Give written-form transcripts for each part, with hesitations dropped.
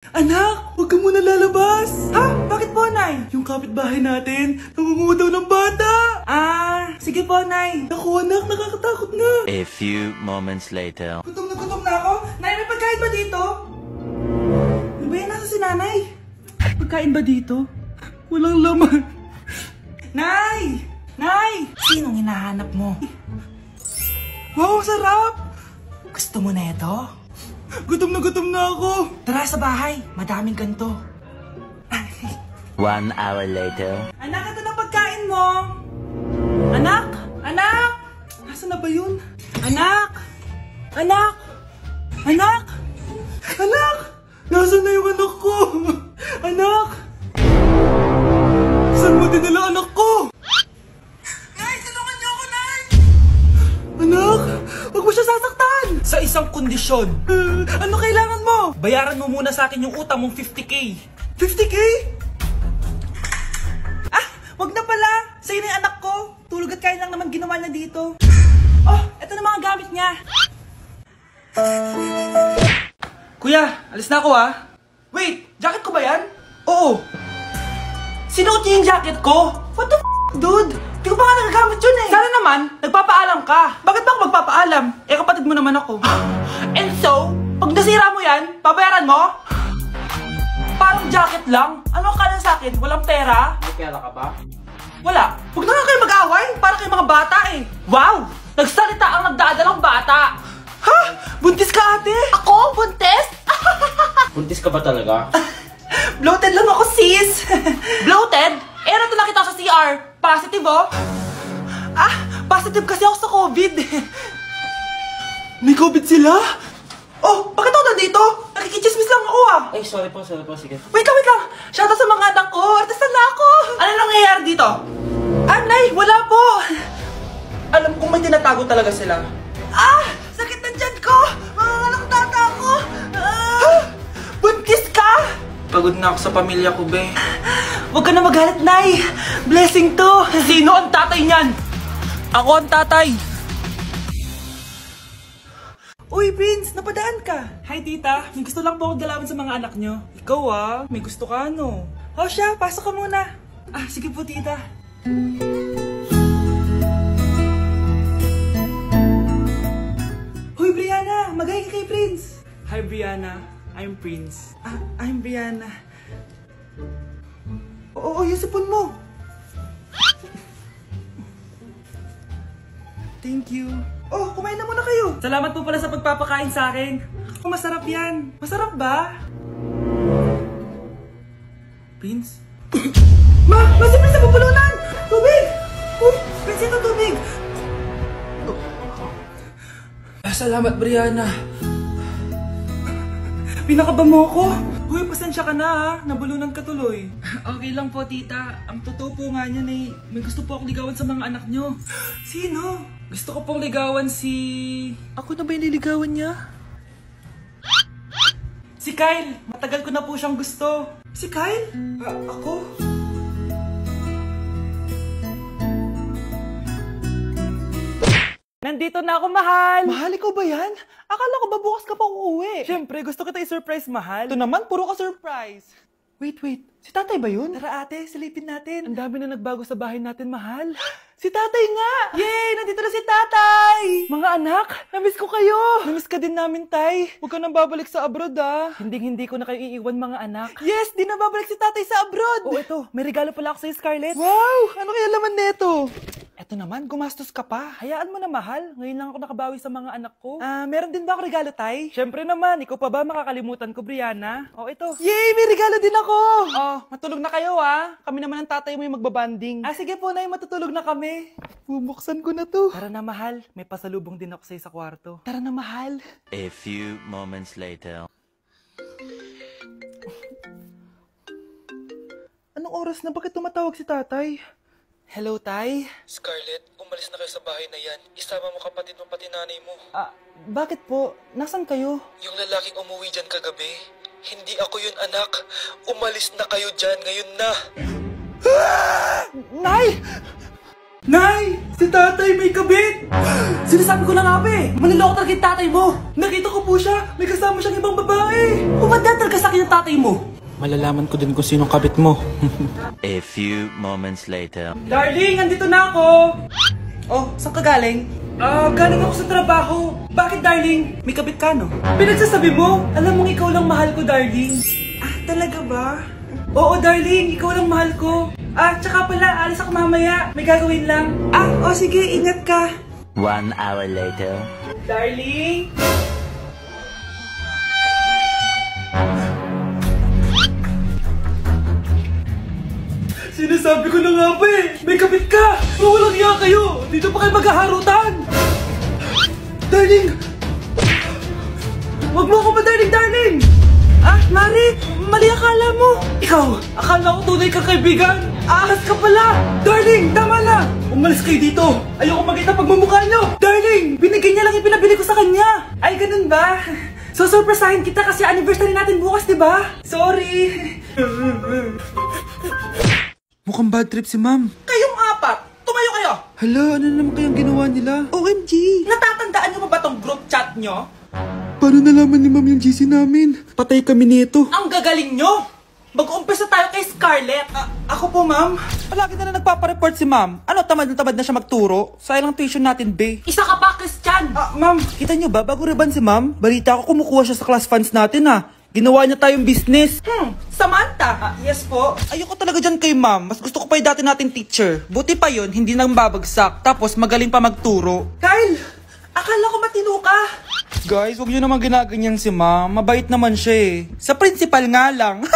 Anak, huwag ka muna lalabas! Ha? Bakit po, Nay? Yung kapitbahay natin, nangungudaw ng bata! Sige po, Nay. Ako, anak, nakakatakot na. A few moments later. Gutom na ako. Nay, may pagkain ba dito? Ano ba yan? Nasa si Nanay? Pagkain ba dito? Walang laman. Nay! Nay! Sinong hinahanap mo? Wow, sarap! Gusto mo na ito? Gutom na ako. Tara sa bahay, madaming ganito. 1 hour later. Anak, ito na pagkain mo. Anak! Anak! Nasaan na ba yun? Anak! Anak! Anak! Anak! Nasaan na yung anak ko? Anak! Saan mo dinala anak ko? Nay, tulungan niyo ako, Nay! Anak! Huwag mo siya sasaktan! Sa isang kondisyon. Ano kailangan mo? Bayaran mo muna sa akin yung utang mong 50k. 50k? Wag na pala! Sa'yo na yung anak ko! Tulog at kain lang naman ginawa niya dito. Oh, eto na mga gamit niya. Kuya, alis na ako Wait, jacket ko ba yan? Oo. Sinuot niya yung jacket ko? What the f***, dude? Di ko pa nga nagagamit yun Sana naman, nagpapaalam ka. Bakit ba ako magpapaalam? Kapatid mo naman ako. And so, pag nasira mo yan, babayaran mo? Parang jacket lang? Ano ka na sa akin? Walang pera? May pera ka ba? Wala. Huwag na nga kayo mag-away. Para kayo mga bata Wow! Nagsalita ang nagdadalang bata. Ha? Buntis ka, ate? Ako? Buntis? Buntis ka ba talaga? Bloated lang ako, sis. Bloated? Nato nakita sa CR. Positive, positive kasi ako sa COVID. May COVID sila? Oh, bakit ako nandito? Nakikichismis lang ako Ay, sorry po, sige. Wait lang. Shoutout sa mga anak ko. Artista na ako. Ano nangyayari dito? Nay, wala po. Alam kong may tinatago talaga sila. Sakit na dyan ko. Mga tata ako. Buntis ka? Pagod na ako sa pamilya ko, be. Huwag ka na magalit, Nay. Blessing to. Sino ang tatay niyan? Ako ang tatay. Uy, Prince, napadaan ka. Hi, tita. May gusto lang po akong dalawin sa mga anak nyo. Ikaw, may gusto ka, no? Siya, pasok ka muna. Sige po, tita. Hoy, Brianna, magay ka kay Prince. Hi, Brianna. I'm Prince. I'm Brianna. Oo, yung sipon mo. Thank you. Kumain na muna kayo. Salamat po pala sa pagpapakain sa akin. Masarap yan. Masarap ba? Prince? Si Prince na pupulunan! Tubig! Prince, ito tubig! Salamat, Brianna. Pinakaba mo ako. Uy, pasensya ka na nabulunan ka tuloy. Okay lang po, tita. Ang totoo po nga niyan may gusto po akong ligawan sa mga anak nyo. Sino? Gusto ko pong ligawan si... Ako na ba yung niligawan niya? Si Kyle. Matagal ko na po siyang gusto. Si Kyle? Ako? Nandito na ako, mahal! Mahal, ikaw ba yan? Akala ko ba bukas ka pa uuwi? Siyempre, gusto kita i-surprise, mahal. Ito naman, puro ka surprise. Wait. Si tatay ba yun? Tara ate, silipin natin. Ang dami na nagbago sa bahay natin, mahal. Si tatay nga! Yay! Nandito na si tatay! Mga anak, namiss ko kayo! Namiss ka din namin, tay. Huwag ka nang babalik sa abroad, Hindi ko na kayo iiwan, mga anak. Yes! Di na babalik si tatay sa abroad! Ito, may regalo pala ako sa'yo, Scarlett. Wow! Ano kaya laman neto? Eto naman, gumastos ka pa. Hayaan mo na, mahal. Ngayon lang ako nakabawi sa mga anak ko. Meron din ba ako regalo, tay? Siyempre naman, ikaw pa ba makakalimutan ko, Brianna? Ito. Yay! May regalo din ako! Matulog na kayo, Kami naman ang tatay mo yung magbabanding. Sige po, nay, matutulog na kami. Bubuksan ko na to. Tara na, mahal. May pasalubong din ako sa'yo sa kwarto. Tara na, mahal. A few moments later. Anong oras na? Bakit tumatawag si tatay? Hello, tay? Scarlett, umalis na kayo sa bahay na yan. Isama mo kapatid mo pati nanay mo. Bakit po? Nasaan kayo? Yung lalaking umuwi dyan kagabi, hindi ako yun, anak. Umalis na kayo dyan ngayon na. Nay! Nay! Si tatay may kabit! Sinasabi ko na nga ba eh! Maniloko talaga yung tatay mo! Nakita ko po siya! May kasama siyang ibang babae! Umanda talaga sa akin yung tatay mo! Malalaman ko din kung sinong kabit mo. A few moments later. Darling, andito na ako! Oh, saan ka galing? Galing ako sa trabaho. Bakit, darling? May kabit ka, no? Pinagsasabi mo? Alam mong ikaw lang mahal ko, darling. Talaga ba? Oo, darling. Ikaw lang mahal ko. Tsaka pala, alis ako mamaya. May gagawin lang. Sige. Ingat ka. 1 hour later. Darling? Sinasabi ko na nga ba eh! May kabit ka! Walang iya kayo! Dito pa kayo maghaharutan! Darling! Wag mo ako ba, darling! Mari! Mali akala mo! Ikaw! Akala ko tunay kang kaibigan! Ahas ka pala! Darling! Tama na! Umalis kayo dito! Ayoko makita pagmumukha nyo! Darling! Binigay niya lang yung pinabili ko sa kanya! Ay, ganun ba? So, surpresahin kita kasi anniversary natin bukas, diba? Sorry! Mukhang bad trip si ma'am. Kayong apat! Tumayo kayo! Hala, ano naman kayang ginawa nila? OMG! Natatandaan niyo ba tong group chat nyo? Paano nalaman ni ma'am yung GC namin? Patay kami nito. Ang gagaling nyo! Mag-uumpisa tayo kay Scarlett. Ako po, ma'am. Palagi na nagpapareport si ma'am. Ano, tamad na siya magturo? Sayang lang tuition natin, be. Isa ka pa, Christian! Ma'am, kita niyo ba, bago reban si ma'am, balita ko kumukuha siya sa class funds natin, Ginawa niya tayong business. Samantha. Yes po. Ayoko talaga dyan kay ma'am. Mas gusto ko pa yung dati nating teacher. Buti pa yun, hindi nang babagsak. Tapos magaling pa magturo. Kyle! Akala ko matino ka. Guys, huwag nyo naman ginaganyan si ma'am. Mabait naman siya eh. Sa principal nga lang.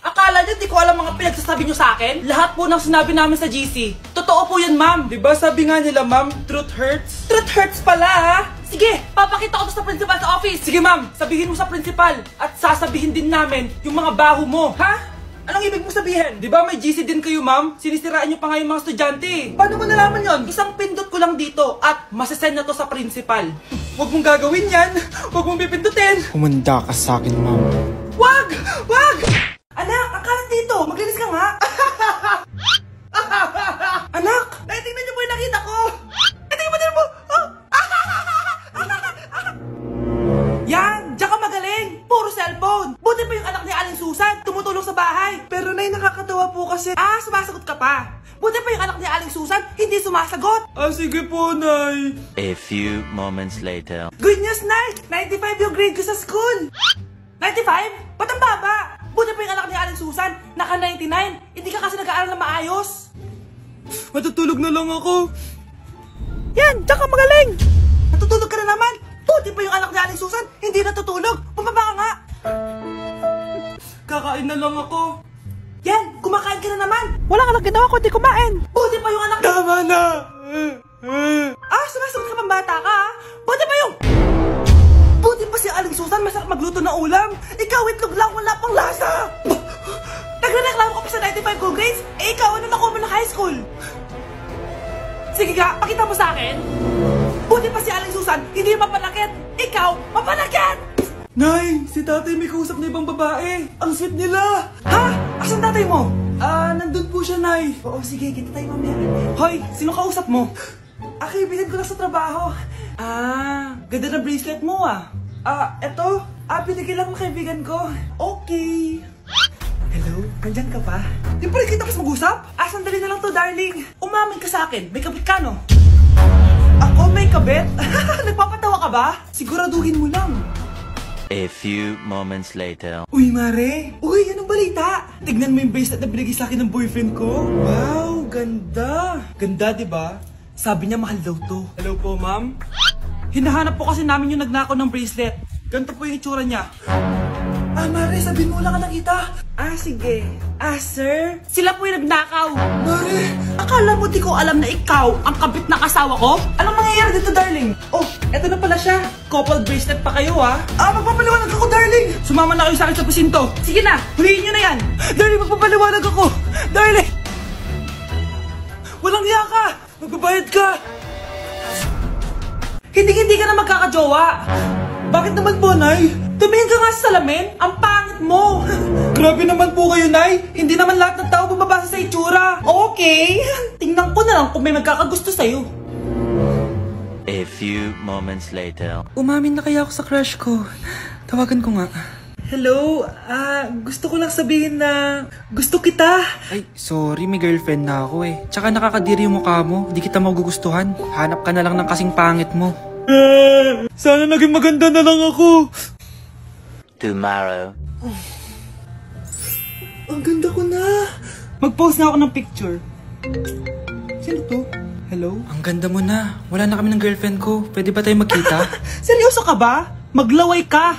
Akala niyo di ko alam mga pinagsasabi niyo sa akin? Lahat po ng sinabi namin sa GC. Totoo po yan, ma'am. Diba sabi nga nila, ma'am, truth hurts? Truth hurts pala, Sige, papakita ko to sa principal sa office. Sige, ma'am, sabihin mo sa principal. At sasabihin din namin yung mga baho mo. Ha? Anong ibig mo sabihin? Di ba may GC din kayo, ma'am? Sinisiraan niyo pa nga yung mga estudyante. Paano mo nalaman yon? Isang pindot ko lang dito at masasend na to sa principal. Huwag mong gagawin yan. Huwag mong pipindutin. Humanda ka sa akin, ma'am. Wag! Wag! Anak, akalat dito. Maglinis ka nga. Anak, naitingnan niyo po yung nakita ko. Tingnan mo. Yan, diyan ka magaling. Puro cellphone. Buti pa yung anak ni Aling Susan, tumutulong sa bahay. Pero nay, nakakatawa po kasi. Sumasagot ka pa. Buti pa yung anak ni Aling Susan, hindi sumasagot. Sige po, nay. A few moments later. Good news, nay. 95 yung grade ko sa school. 95? Ba't ang baba? Buti pa yung anak ni Aling Susan, naka 99. Hindi ka kasi nag-aaral na maayos. Matutulog na lang ako. Yan, diyan ka magaling. Natutulog ka na naman. Buti pa yung anak ni Aling Susan, hindi natutulog. Bumaba ka nga. Kakain na lang ako. Yan, kumakain ka na naman. Wala ka lang ginawa kundi kumain. Buti pa yung anak... Tama na. Sumasagot ka pang bata ka, Buti pa yung... Buti pa si Aling Susan, masarap magluto na ulam. Ikaw, itlog lang, wala pang lasa. Nagre-reklamo ka pa sa 95 good grades? Ikaw, ano nakuha mo na high school? Sige nga, pakita mo sa akin. Buti pa si Aling Susan, hindi mapanakit. Ikaw, mapanakit! Nay, si tatay may kausap na ibang babae. Ang sweet nila. Ha? Asan tatay mo? Nandun po siya, Nay. Oo, sige, kita tayo mamaya. Hoy, sino kausap mo? Kaibigan ko lang sa trabaho. Ganda na bracelet mo, eto. Binigay lang ng kaibigan ko. Okay. Hello? Nandyan ka pa? Di pa rin kita kasi mag-usap? Sandali na lang to, darling. Umamin ka sa akin. May kabit ka, no? Ako may kabit? Nagpapatawa ka ba? Siguraduhin mo lang. A few moments later. Uy, Mare! Uy, anong balita? Tignan mo yung bracelet na binigay sa akin ng boyfriend ko. Wow, ganda! Ganda, di ba? Sabi niya mahal daw to. Hello po, ma'am? Hinahanap po kasi namin yung nagnakaw ng bracelet. Ganito po yung itsura niya. Mare, sabihin mo lang ka nakita. Sige. Sir? Sila po yung nagnakaw. Mare! Akala mo di ko alam na ikaw ang kabit na kasawa ko? Anong mangyayari dito, darling? Oh, eto na pala siya. Couple bracelet pa kayo, magpapaliwanag ako, darling. Sumama na kayo sa akin sa presinto. Sige na, huliin nyo na yan. Darling, magpapaliwanag ako. Darling! Walang hiya ka. Magbabayad ka. Hindi ka na magkakajowa. Bakit naman po, Nay? Tumingin ka nga sa salamin. Ang pangit mo. Grabe naman po kayo, Nay. Hindi naman lahat ng tao bumabasa sa itsura. Okay. Tingnan ko na lang kung may magkakagusto sa'yo. A few moments later. Umamin na kaya ako sa crush ko. Tawagan ko nga. Hello, gusto ko lang sabihin na gusto kita. Ay, sorry, may girlfriend na ako eh. Tsaka nakakadiri yung mukha mo, di kita magugustuhan. Hanap ka na lang ng kasing pangit mo. Sana naging maganda na lang ako. Tomorrow. Ang ganda ko na. Mag-post na ako ng picture. Sino to? Hello? Ang ganda mo na. Wala na kami ng girlfriend ko. Pwede ba tayo magkita? Seryoso ka ba? Maglaway ka.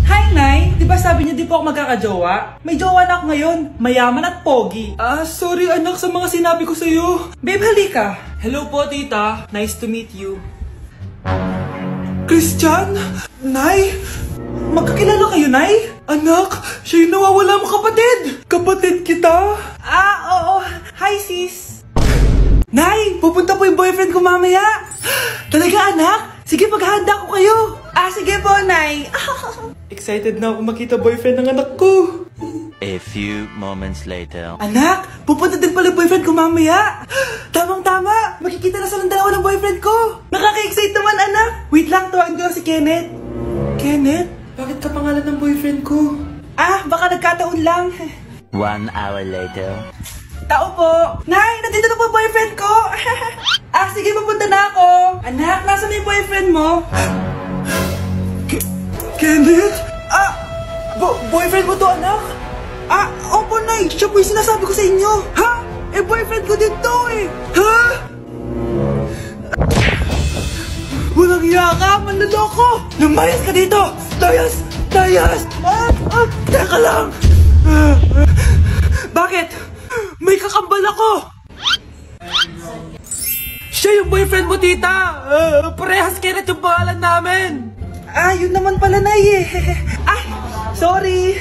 Hi, Nay! Di ba sabi niyo di po ako magkakajowa? May jowa na ako ngayon. Mayaman at pogi. Sorry anak sa mga sinabi ko sa'yo. Babe, halika. Hello po, tita. Nice to meet you. Christian? Nay? Magkakilala kayo, Nay? Anak, siya yung nawawala mo kapatid. Kapatid kita? Oo. Hi, sis. Nay, pupunta po yung boyfriend ko mamaya. Talaga, anak? Sige, paghahanda ko kayo. Sige po, Nay. Excited na ako makita boyfriend ng anak ko. A few moments later. Anak, pupunta din pala yung boyfriend ko mamaya. Tamang-tama, makikita na sa dalawa ng boyfriend ko. Nakaka-excite naman, anak. Wait lang, tawagin ko si Kenneth. Kenneth? Bakit ka pangalan ng boyfriend ko? Baka nagkataon lang. 1 hour later. Tao po. Nay, nandito na po boyfriend ko. Sige, papunta na ako. Anak, nasa na yung boyfriend mo? Kenneth? Boyfriend mo to, anak? Opo, Nay. Siya po yung sinasabi ko sa inyo. Ha? Boyfriend ko din to eh. Ha? Walang hiya ka, manloloko. Lumayas ka dito. Layas! Teka lang. Bakit? May kakambal ako. Siya yung boyfriend mo, tita. Parehas Kenneth yung pangalan namin. Yun naman pala, Nay eh. Sorry.